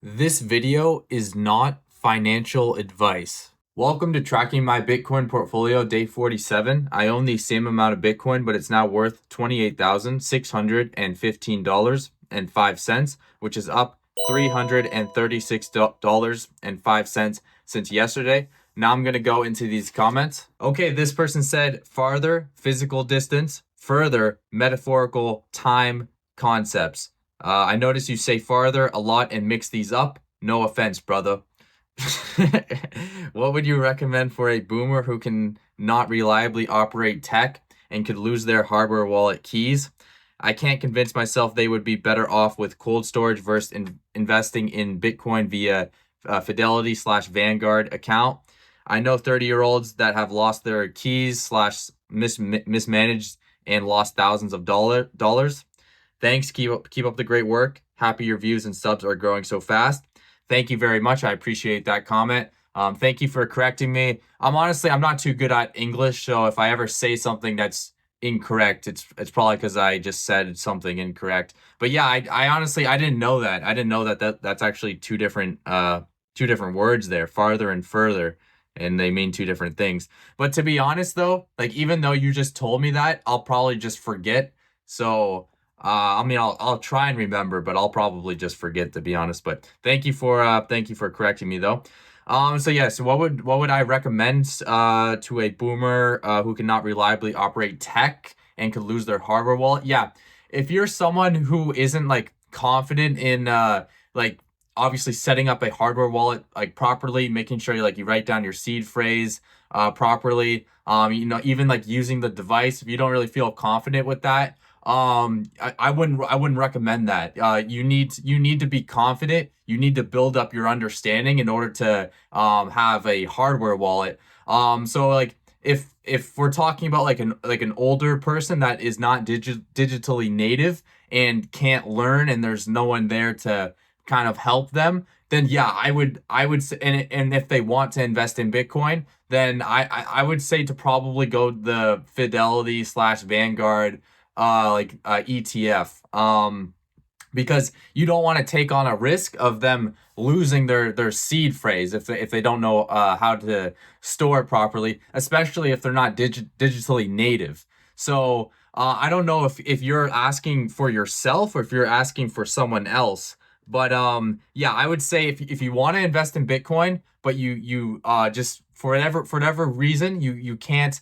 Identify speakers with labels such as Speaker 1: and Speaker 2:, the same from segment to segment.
Speaker 1: This video is not financial advice. Welcome to Tracking My Bitcoin Portfolio Day 47. I own the same amount of Bitcoin, but it's now worth $28,615.05, which is up $336.05 since yesterday. Now I'm going to go into these comments. Okay, this person said farther, physical distance, further, metaphorical time concepts. I notice you say farther a lot and mix these up. No offense, brother. What would you recommend for a boomer who can not reliably operate tech and could lose their hardware wallet keys? I can't convince myself they would be better off with cold storage versus investing in Bitcoin via Fidelity/Vanguard account. I know 30-year-olds that have lost their keys slash mismanaged and lost thousands of dollars. Thanks. Keep up the great work. Happy your views and subs are growing so fast. Thank you very much. I appreciate that comment. Thank you for correcting me. I'm not too good at English, so if I ever say something that's incorrect, it's probably because I just said something incorrect. But yeah, I honestly I didn't know that. I didn't know that's actually two different words there, farther and further, and they mean two different things. But to be honest though, like even though you just told me that, I'll probably just forget. So I'll try and remember, but I'll probably just forget, to be honest. But thank you for correcting me though. So what would I recommend to a boomer who cannot reliably operate tech and could lose their hardware wallet? Yeah, if you're someone who isn't like confident in like obviously setting up a hardware wallet like properly, making sure you write down your seed phrase properly, even like using the device, if you don't really feel confident with that, I wouldn't recommend that. You need to be confident. You need to build up your understanding in order to have a hardware wallet. So like if we're talking about like an older person that is not digitally native and can't learn, and there's no one there to kind of help them, then yeah, I would say, and if they want to invest in Bitcoin, then I would say to probably go the Fidelity/Vanguard ETF, because you don't want to take on a risk of them losing their seed phrase if they don't know how to store it properly, especially if they're not digitally native. So I don't know if you're asking for yourself or if you're asking for someone else. But yeah, I would say if you want to invest in Bitcoin, but you just for whatever reason you can't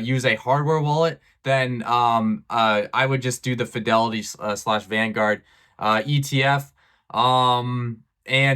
Speaker 1: use a hardware wallet, then I would just do the Fidelity/slash Vanguard ETF. And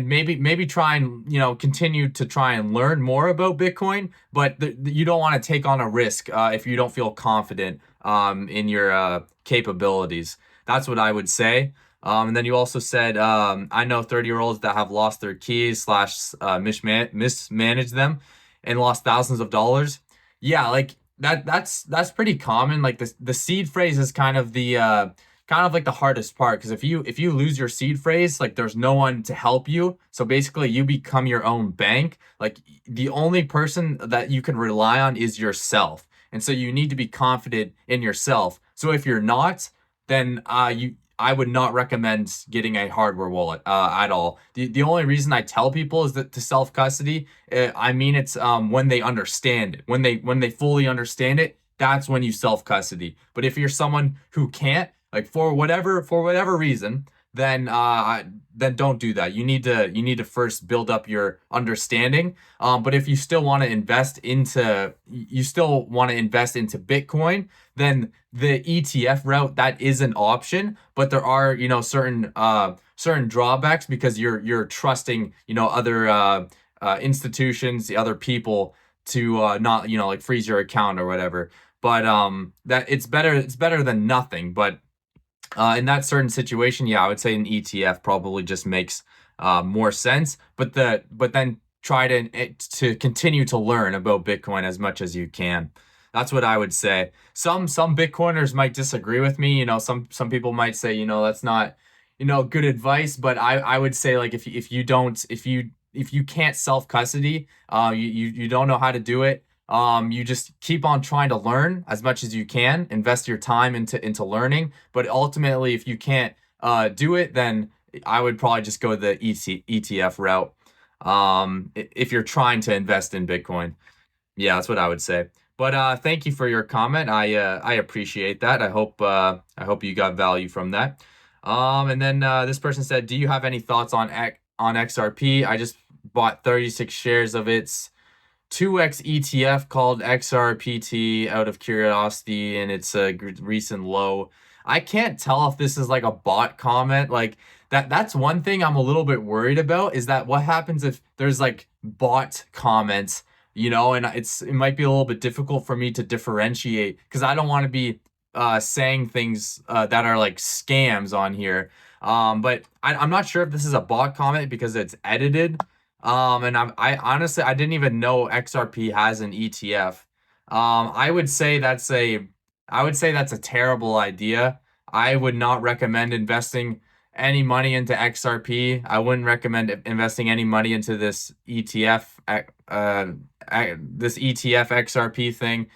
Speaker 1: maybe try and continue to try and learn more about Bitcoin, but you don't want to take on a risk if you don't feel confident in your capabilities. That's what I would say. And then you also said, I know 30-year-olds that have lost their keys slash mismanaged them and lost thousands of dollars. Yeah, like that's pretty common. Like the seed phrase is kind of like the hardest part, because if you lose your seed phrase, like there's no one to help you. So basically you become your own bank. Like the only person that you can rely on is yourself. And so you need to be confident in yourself. So if you're not, then I would not recommend getting a hardware wallet at all. The only reason I tell people is that to self custody, I mean it's when they understand it, when they fully understand it, that's when you self custody. But if you're someone who can't, like for whatever reason, then don't do that. You need to first build up your understanding. But if you still want to invest into Bitcoin, then the ETF route, that is an option. But there are certain drawbacks, because you're trusting other institutions, the other people to not like freeze your account or whatever. But that it's better than nothing. But in that certain situation, yeah, I would say an ETF probably just makes more sense. But then try to continue to learn about Bitcoin as much as you can. That's what I would say. Some Bitcoiners might disagree with me. Some people might say, that's not good advice. But I would say, like, if you can't self custody, you don't know how to do it. You just keep on trying to learn as much as you can, invest your time into learning. But ultimately, if you can't do it, then I would probably just go the ETF route. If you're trying to invest in Bitcoin. Yeah, that's what I would say. But thank you for your comment. I appreciate that. I hope you got value from that. And then this person said, "Do you have any thoughts on XRP? I just bought 36 shares of its 2x ETF called XRPT out of curiosity, and it's a recent low." I can't tell if this is like a bot comment. Like that's one thing I'm a little bit worried about, is that what happens if there's like bot comments, and it might be a little bit difficult for me to differentiate, because I don't want to be saying things that are like scams on here. But I'm not sure if this is a bot comment because it's edited. And I honestly, I didn't even know XRP has an ETF. I would say that's a terrible idea. I would not recommend investing any money into XRP. I wouldn't recommend investing any money into this ETF, this ETF XRP thing.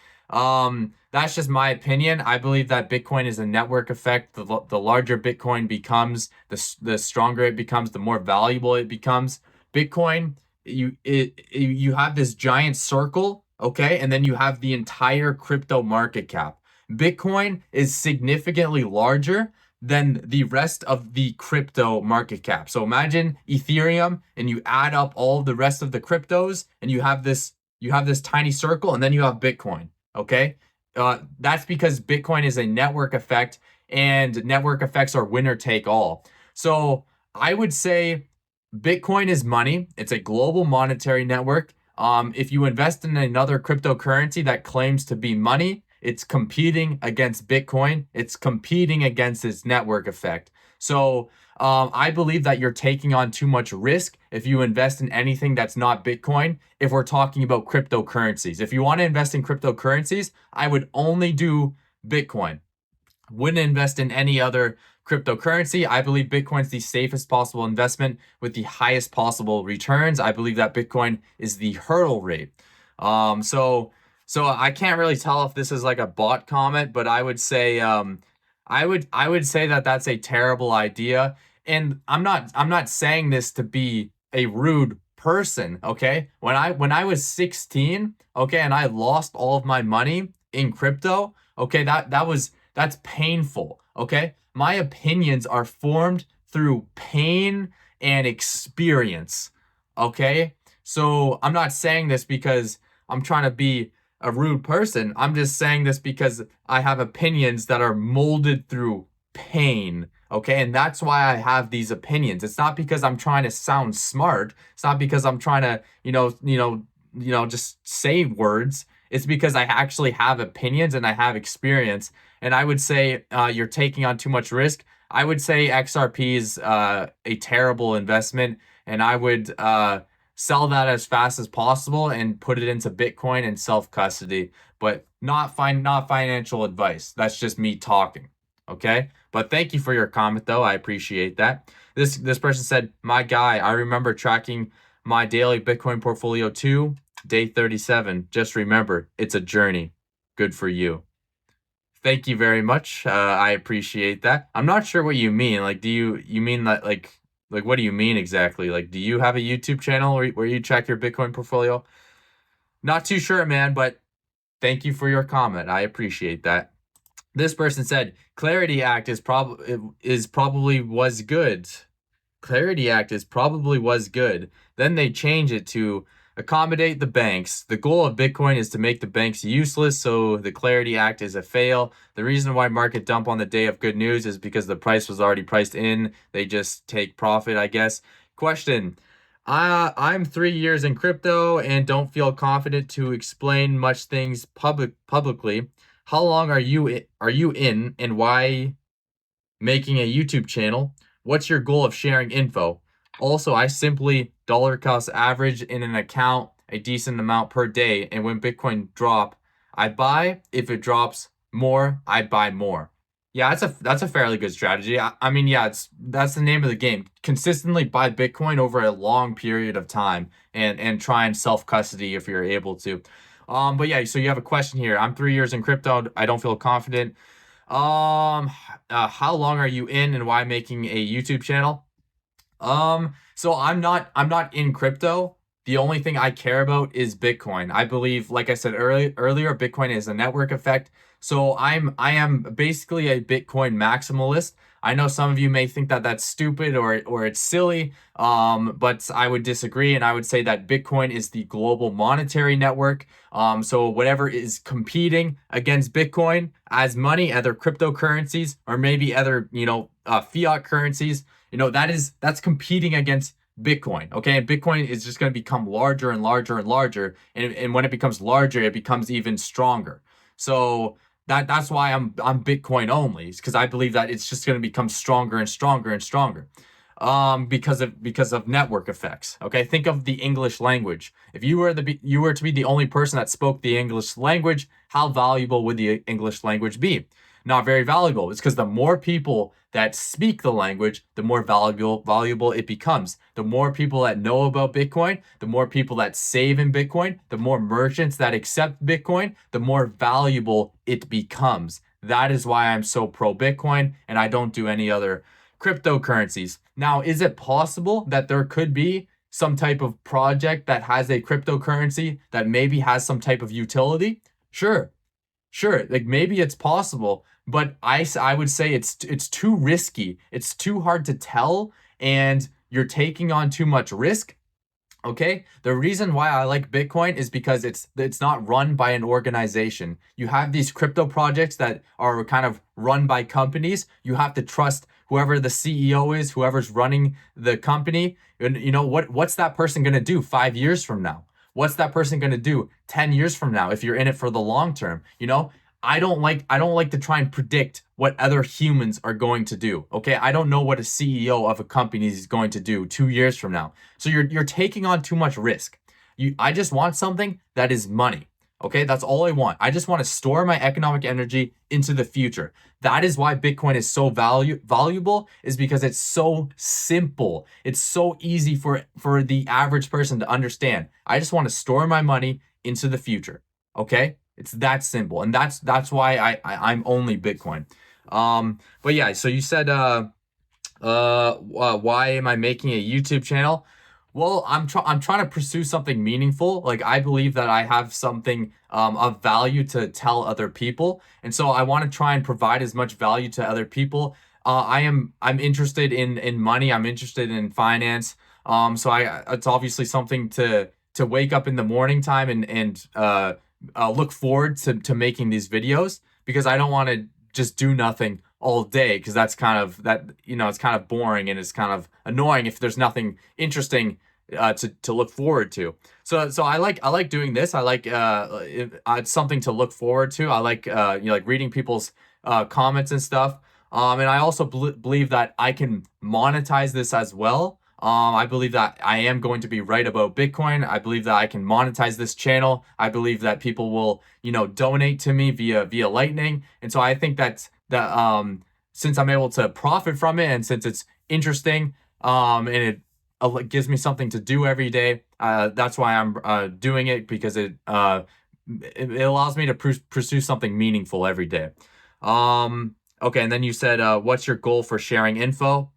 Speaker 1: That's just my opinion. I believe that Bitcoin is a network effect. The larger Bitcoin becomes, the stronger it becomes, the more valuable it becomes. Bitcoin, you have this giant circle, okay, and then you have the entire crypto market cap. Bitcoin is significantly larger than the rest of the crypto market cap. So imagine Ethereum, and you add up all the rest of the cryptos, and you have this tiny circle, and then you have Bitcoin. Okay, that's because Bitcoin is a network effect, and network effects are winner take all. So I would say Bitcoin is money. It's a global monetary network. If you invest in another cryptocurrency that claims to be money, it's competing against Bitcoin. It's competing against its network effect. So I believe that you're taking on too much risk if you invest in anything that's not Bitcoin. If we're talking about cryptocurrencies, if you want to invest in cryptocurrencies, I would only do Bitcoin. Wouldn't invest in any other cryptocurrency. I believe Bitcoin's the safest possible investment with the highest possible returns. I believe that Bitcoin is the hurdle rate. So I can't really tell if this is like a bot comment, but I would say that that's a terrible idea. And I'm not saying this to be a rude person, okay? When I was 16, okay, and I lost all of my money in crypto, okay, that's painful, okay? My opinions are formed through pain and experience, okay? So I'm not saying this because I'm trying to be a rude person. I'm just saying this because I have opinions that are molded through pain, okay? And that's why I have these opinions. It's not because I'm trying to sound smart. It's not because I'm trying to, just say words. It's because I actually have opinions and I have experience. And I would say you're taking on too much risk. I would say XRP is a terrible investment, and I would sell that as fast as possible and put it into Bitcoin and self custody, but not financial advice. That's just me talking. Okay. But thank you for your comment, though. I appreciate that. This person said, "My guy, I remember tracking my daily Bitcoin portfolio too. Day 37. Just remember, it's a journey. Good for you." Thank you very much. I appreciate that. I'm not sure what you mean. Like, do you mean that like what do you mean exactly? Like, do you have a YouTube channel where you track your Bitcoin portfolio? Not too sure, man, but thank you for your comment. I appreciate that. This person said, "Clarity Act is probably was good. Clarity Act is probably was good. Then they change it to accommodate the banks. The goal of Bitcoin is to make the banks useless, so the Clarity Act is a fail. The reason why market dump on the day of good news is because the price was already priced in. They just take profit, I guess." Question. I'm 3 years in crypto and don't feel confident to explain much things publicly. How long are you in, and why making a YouTube channel? What's your goal of sharing info? Also, I simply dollar cost average in an account a decent amount per day, and when Bitcoin drop, I buy. If it drops more, I buy more. Yeah, that's a fairly good strategy. I mean, yeah, that's the name of the game. Consistently buy Bitcoin over a long period of time, and try and self custody if you're able to. But yeah, so you have a question here. I'm 3 years in crypto. I don't feel confident. How long are you in, and why making a YouTube channel? So I'm not in crypto. The only thing I care about is Bitcoin. I believe, like I said earlier, Bitcoin is a network effect. So I am basically a Bitcoin maximalist. I know some of you may think that that's stupid or it's silly, but I would disagree, and I would say that Bitcoin is the global monetary network. So whatever is competing against Bitcoin as money, other cryptocurrencies, or maybe other, fiat currencies, that's competing against Bitcoin. Okay. And Bitcoin is just going to become larger and larger and larger. And when it becomes larger, it becomes even stronger. So that's why I'm Bitcoin only, because I believe that it's just going to become stronger and stronger and stronger. Because of network effects. Okay, think of the English language. If you were to be the only person that spoke the English language, how valuable would the English language be? Not very valuable. It's because the more people that speak the language, the more valuable it becomes. The more people that know about Bitcoin, the more people that save in Bitcoin, the more merchants that accept Bitcoin, the more valuable it becomes. That is why I'm so pro Bitcoin, and I don't do any other cryptocurrencies. Now, is it possible that there could be some type of project that has a cryptocurrency that maybe has some type of utility? Sure. Sure, like maybe it's possible, but I would say it's too risky. It's too hard to tell, and you're taking on too much risk. Okay. The reason why I like Bitcoin is because it's not run by an organization. You have these crypto projects that are kind of run by companies. You have to trust whoever the CEO is, whoever's running the company. And what's that person going to do 5 years from now? What's that person going to do 10 years from now if you're in it for the long term? I don't like to try and predict what other humans are going to do. Okay? I don't know what a CEO of a company is going to do 2 years from now. So you're taking on too much risk. I just want something that is money. Okay? That's all I want. I just want to store my economic energy into the future. That is why Bitcoin is so valuable, is because it's so simple. It's so easy for the average person to understand. I just want to store my money into the future. Okay? It's that simple. And that's why I'm only Bitcoin. But yeah, so you said why am I making a YouTube channel? Well, I'm trying to pursue something meaningful. Like I believe that I have something of value to tell other people, and so I want to try and provide as much value to other people. I'm interested in money. I'm interested in finance. So it's obviously something to wake up in the morning time and look forward to making these videos, because I don't want to just do nothing all day, because that's kind of it's kind of boring and it's kind of annoying if there's nothing interesting to look forward to. So I like doing this. I like it's something to look forward to. I like like reading people's comments and stuff. And I also believe that I can monetize this as well. I believe that I am going to be right about Bitcoin. I believe that I can monetize this channel. I believe that people will, donate to me via Lightning. And so I think that since I'm able to profit from it, and since it's interesting, and it gives me something to do every day, that's why I'm doing it, because it allows me to pursue something meaningful every day. Okay, and then you said, what's your goal for sharing info?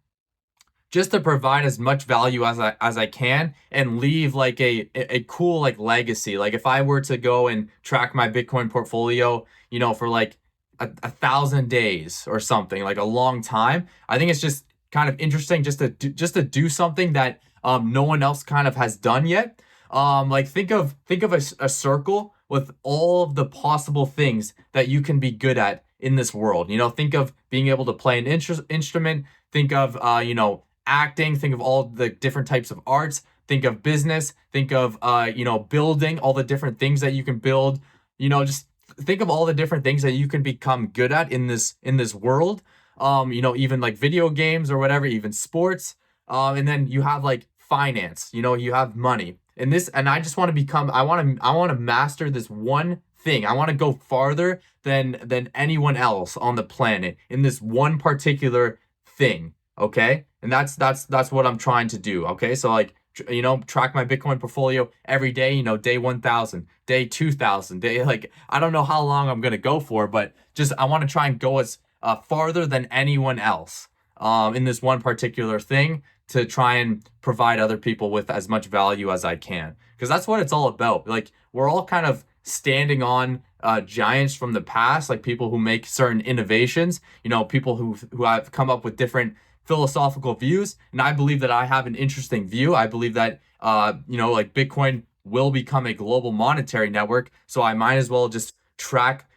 Speaker 1: Just to provide as much value as I can, and leave like a cool like legacy. Like if I were to go and track my Bitcoin portfolio, for like a thousand days or something, like a long time, I think it's just kind of interesting just to do something that no one else kind of has done yet. Like think of a circle with all of the possible things that you can be good at in this world. Think of being able to play an instrument. Think of acting. Think of all the different types of arts. Think of business. Think of building, all the different things that you can build. Just think of all the different things that you can become good at in this world. Even like video games or whatever, even sports. And then you have like finance. You have money. And I just want to become. I want to master this one thing. I want to go farther than anyone else on the planet in this one particular thing. Okay, and that's what I'm trying to do. Okay, so like track my Bitcoin portfolio every day. Day 1,000, day 2,000, day, like I don't know how long I'm gonna go for, but just I want to try and go as farther than anyone else in this one particular thing. to try and provide other people with as much value as I can. Because that's what it's all about. Like, we're all kind of standing on giants from the past, like people who make certain innovations, you know, people who have come up with different philosophical views. And I believe that I have an interesting view. I believe that, you know, like Bitcoin will become a global monetary network. So I might as well just track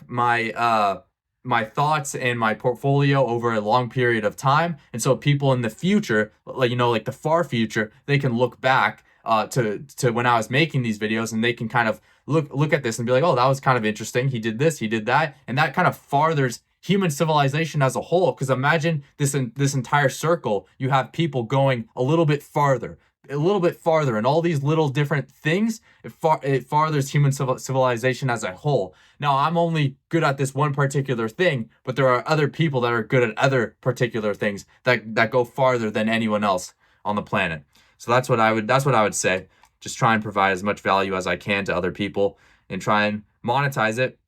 Speaker 1: my thoughts and my portfolio over a long period of time. And so people in the future, like, you know, like the far future, they can look back to when I was making these videos, and they can kind of look at this and be like, oh, that was kind of interesting. He did this, he did that. And that kind of farthers human civilization as a whole. Because imagine this entire circle, you have people going a little bit farther, and all these little different things, it farthers human civilization as a whole. Now, I'm only good at this one particular thing, but there are other people that are good at other particular things that go farther than anyone else on the planet. So that's what I would say. Just try and provide as much value as I can to other people and try and monetize it.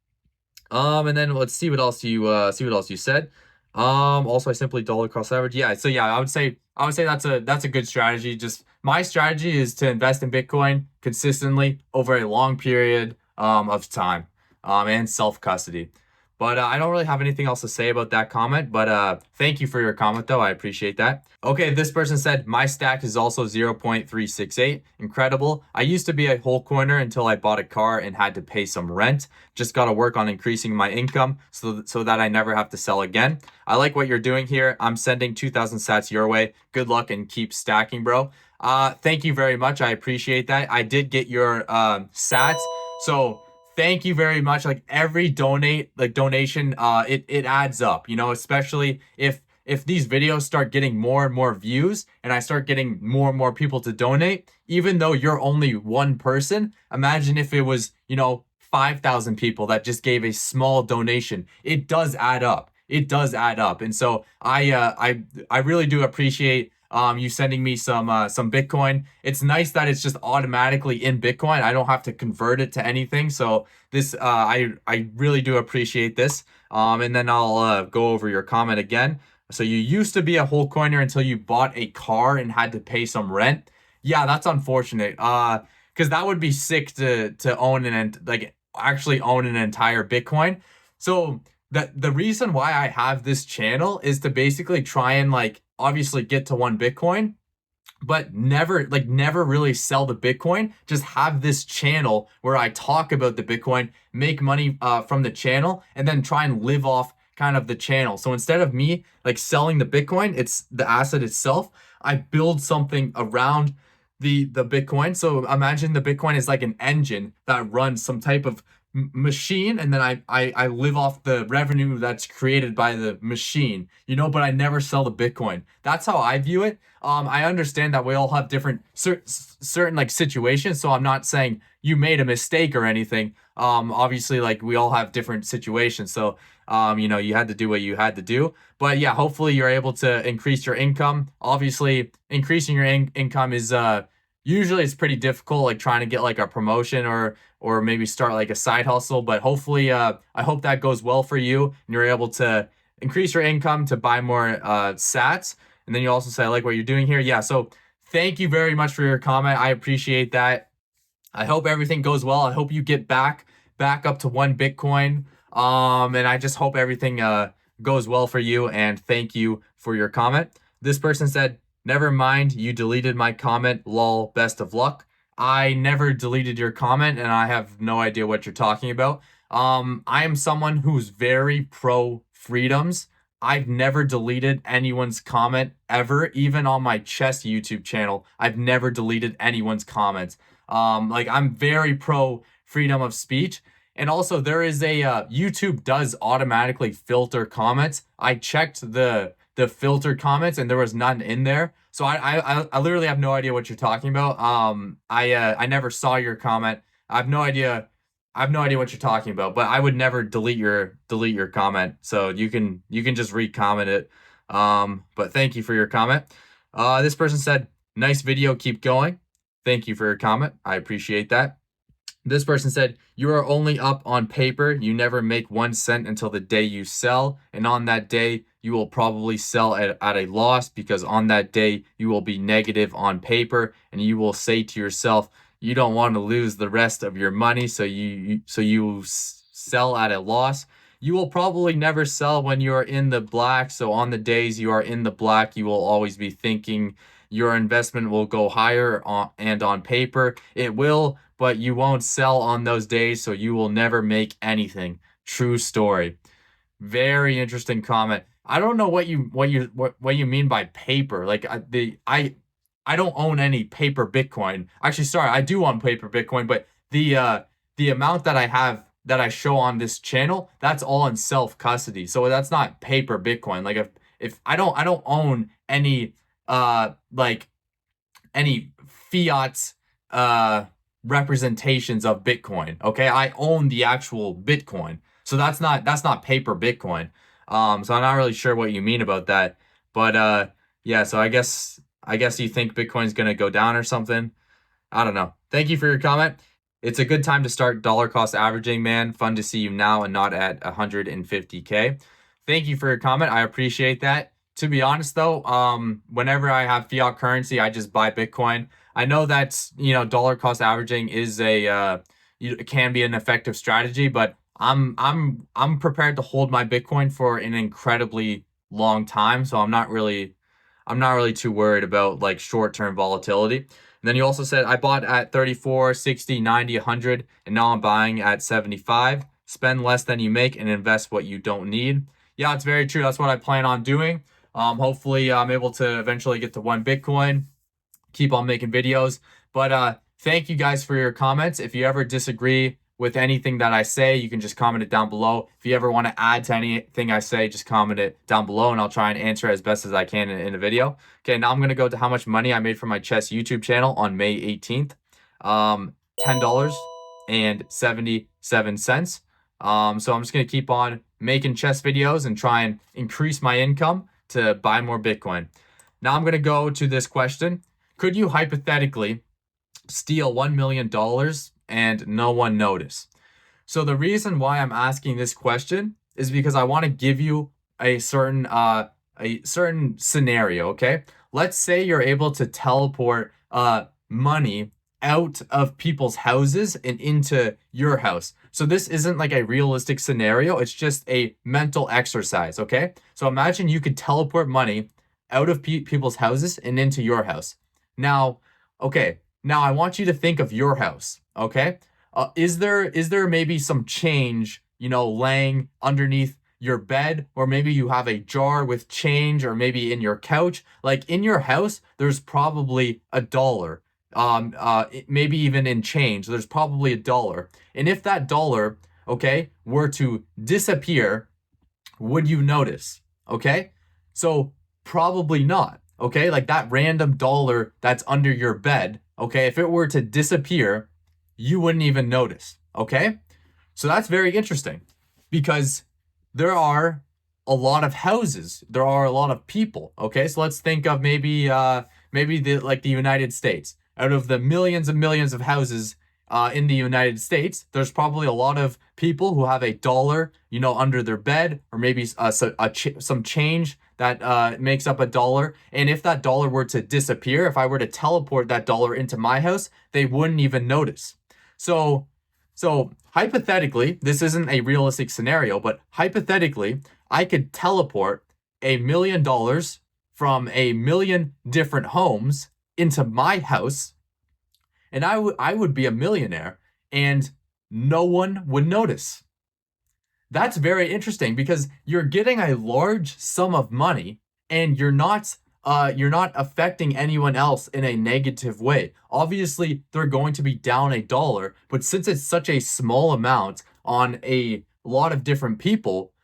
Speaker 1: And then let's see what else you said. Also I simply dollar cost average. Yeah, so yeah, I would say that's a good strategy. Just my strategy is to invest in Bitcoin consistently over a long period of time and self-custody. But I don't really have anything else to say about that comment. But thank you for your comment, though. I appreciate that. Okay, this person said, my stack is also 0.368. Incredible. I used to be a whole coiner until I bought a car and had to pay some rent. Just got to work on increasing my income so that I never have to sell again. I like what you're doing here. I'm sending 2,000 sats your way. Good luck and keep stacking, bro. Thank you very much. I appreciate that. I did get your sats. So thank you very much. Like every donation, it adds up, you know, especially if these videos start getting more and more views and I start getting more and more people to donate, even though you're only one person, imagine if it was, you know, 5,000 people that just gave a small donation. It does add up. It does add up. And so I really do appreciate you sending me some Bitcoin. It's nice that it's just automatically in Bitcoin. I don't have to convert it to anything. So this I really do appreciate this. And then I'll go over your comment again. So you used to be a whole coiner until you bought a car and had to pay some rent. Yeah, that's unfortunate. Because that would be sick to own actually own an entire Bitcoin. So the reason why I have this channel is to basically try and like obviously get to 1 Bitcoin, but never really sell the Bitcoin. Just have this channel where I talk about the Bitcoin, make money from the channel, and then try and live off kind of the channel. So instead of me like selling the Bitcoin, it's the asset itself. I build something around the Bitcoin. So imagine the Bitcoin is like an engine that runs some type of machine, and then I live off the revenue that's created by the machine, you know, but I never sell the Bitcoin. That's how I view it. I understand that we all have different certain like situations, so I'm not saying you made a mistake or anything. Obviously, like we all have different situations, so you know, you had to do what you had to do. But yeah, hopefully you're able to increase your income. Obviously, increasing your income is usually it's pretty difficult, like trying to get like a promotion or maybe start like a side hustle. But hopefully, I hope that goes well for you and you're able to increase your income to buy more sats. And then you also say, I like what you're doing here. Yeah, so thank you very much for your comment. I appreciate that. I hope everything goes well. I hope you get back up to 1 Bitcoin. And I just hope everything goes well for you. And thank you for your comment. This person said, never mind, you deleted my comment. Lol, best of luck. I never deleted your comment, and I have no idea what you're talking about. I am someone who's very pro freedoms. I've never deleted anyone's comment ever, even on my chess YouTube channel. I've never deleted anyone's comments. Like I'm very pro freedom of speech. And also there is a YouTube does automatically filter comments. I checked the filtered comments and there was none in there. So I literally have no idea what you're talking about. I never saw your comment. I have no idea what you're talking about, but I would never delete your comment. So you can just re-comment it. But thank you for your comment. This person said, nice video, keep going. Thank you for your comment. I appreciate that. This person said, you are only up on paper. You never make 1 cent until the day you sell. And on that day, you will probably sell at a loss, because on that day you will be negative on paper, and you will say to yourself, you don't want to lose the rest of your money, so you sell at a loss. You will probably never sell when you are in the black. So on the days you are in the black, you will always be thinking your investment will go higher and on paper it will, but you won't sell on those days, so you will never make anything. True story. Very interesting comment. I don't know what you mean by paper. Like I don't own any paper Bitcoin. Actually, sorry, I do own paper Bitcoin, but the amount that I have that I show on this channel, that's all in self custody. So that's not paper Bitcoin. Like if I don't own any like any fiat representations of Bitcoin. Okay, I own the actual Bitcoin, so that's not paper Bitcoin. So I'm not really sure what you mean about that, but yeah. So I guess you think Bitcoin's gonna go down or something. I don't know. Thank you for your comment. It's a good time to start dollar cost averaging, man. Fun to see you now and not at 150K. Thank you for your comment. I appreciate that. To be honest though, whenever I have fiat currency, I just buy Bitcoin. I know that, dollar cost averaging is it can be an effective strategy, but I'm prepared to hold my Bitcoin for an incredibly long time, so I'm not really too worried about like short-term volatility. And then you also said I bought at 34, 60, 90, 100, and now I'm buying at 75. Spend less than you make and invest what you don't need. Yeah, it's very true. That's what I plan on doing. Hopefully I'm able to eventually get to 1 Bitcoin, keep on making videos. But thank you guys for your comments. If you ever disagree with anything that I say, you can just comment it down below. If you ever want to add to anything I say, just comment it down below and I'll try and answer as best as I can in a video. Okay, now I'm going to go to how much money I made from my chess YouTube channel on May 18th. $10.77. So I'm just going to keep on making chess videos and try and increase my income to buy more Bitcoin. Now I'm going to go to this question. Could you hypothetically steal $1 million and no one notice? So the reason why I'm asking this question is because I want to give you a certain scenario, okay? Let's say you're able to teleport money out of people's houses and into your house. So this isn't like a realistic scenario, it's just a mental exercise, okay? So imagine you could teleport money out of people's houses and into your house. Now, okay, now I want you to think of your house, okay? Is there maybe some change, laying underneath your bed, or maybe you have a jar with change, or maybe in your couch? Like in your house, there's probably $1. Maybe even in change, there's probably $1. And if that dollar, okay, were to disappear, would you notice? Okay, so probably not. Okay, like that random dollar that's under your bed, okay, if it were to disappear, you wouldn't even notice. Okay, so that's very interesting because there are a lot of houses, there are a lot of people. Okay, so let's think of maybe the United States. Out of the millions and millions of houses in the United States, there's probably a lot of people who have $1, under their bed, or maybe some change that makes up $1. And if that dollar were to disappear, if I were to teleport that dollar into my house, they wouldn't even notice. So hypothetically, this isn't a realistic scenario, but hypothetically, I could teleport $1 million from 1,000,000 different homes into my house, and I would be a millionaire and no one would notice. That's very interesting because you're getting a large sum of money and you're not affecting anyone else in a negative way. Obviously, they're going to be down $1, but since it's such a small amount on a lot of different people,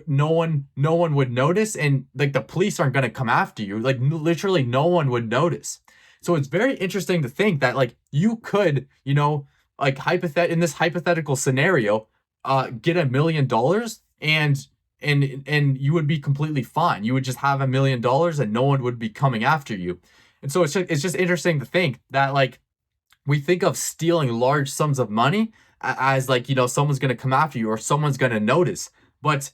Speaker 1: no one would notice, and like the police aren't going to come after you. Like literally no one would notice. So it's very interesting to think that like you could, like in this hypothetical scenario, get $1 million and you would be completely fine. You would just have $1 million and no one would be coming after you. And so it's just interesting to think that like we think of stealing large sums of money as like, someone's going to come after you or someone's going to notice. But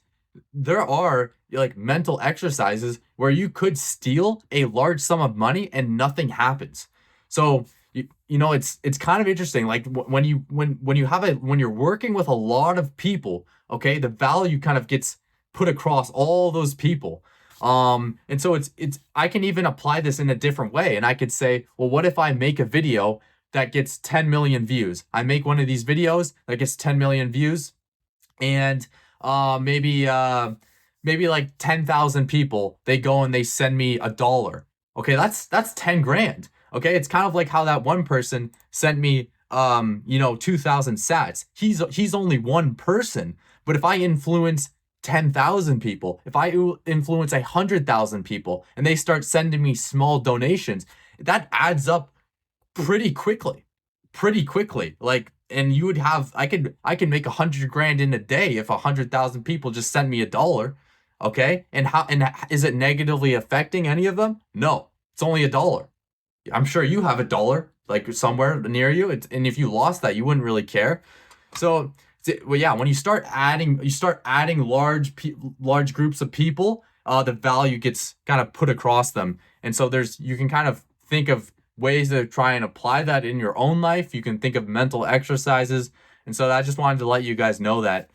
Speaker 1: there are like mental exercises where you could steal a large sum of money and nothing happens. So it's kind of interesting. Like when you have when you're working with a lot of people, okay, the value kind of gets put across all those people. And so it's I can even apply this in a different way, and I could say, well, what if I make a video that gets 10 million views? I make one of these videos that gets 10 million views, and maybe like 10,000 people, they go and they send me $1. Okay, that's 10 grand. Okay, it's kind of like how that one person sent me 2,000 sats. He's only one person, but if I influence 10,000 people, if I influence 100,000 people and they start sending me small donations, that adds up pretty quickly. Pretty quickly. Like, and you would have I could make 100 grand in a day if 100,000 people just sent me $1. Okay? And is it negatively affecting any of them? No. It's only $1. I'm sure you have $1 like somewhere near you. And if you lost that, you wouldn't really care. So, well, yeah, when you start adding large groups of people, the value gets kind of put across them. And so you can kind of think of ways to try and apply that in your own life. You can think of mental exercises. And so I just wanted to let you guys know that.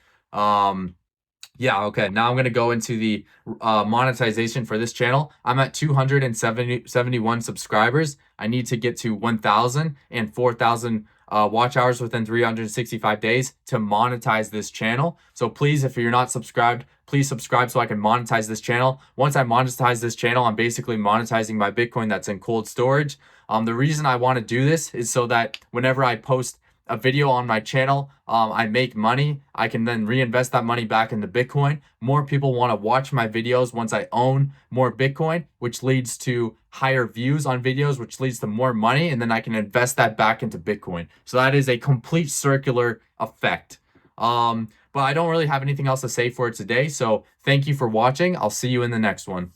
Speaker 1: Yeah, okay. Now I'm going to go into the monetization for this channel. I'm at 271 subscribers. I need to get to 1,000 and 4,000 watch hours within 365 days to monetize this channel. So please, if you're not subscribed, please subscribe so I can monetize this channel. Once I monetize this channel, I'm basically monetizing my Bitcoin that's in cold storage. The reason I want to do this is so that whenever I post a video on my channel, I make money. I can then reinvest that money back into Bitcoin. More people want to watch my videos once I own more Bitcoin, which leads to higher views on videos, which leads to more money, and then I can invest that back into Bitcoin. So that is a complete circular effect. But I don't really have anything else to say for it today. So thank you for watching. I'll see you in the next one.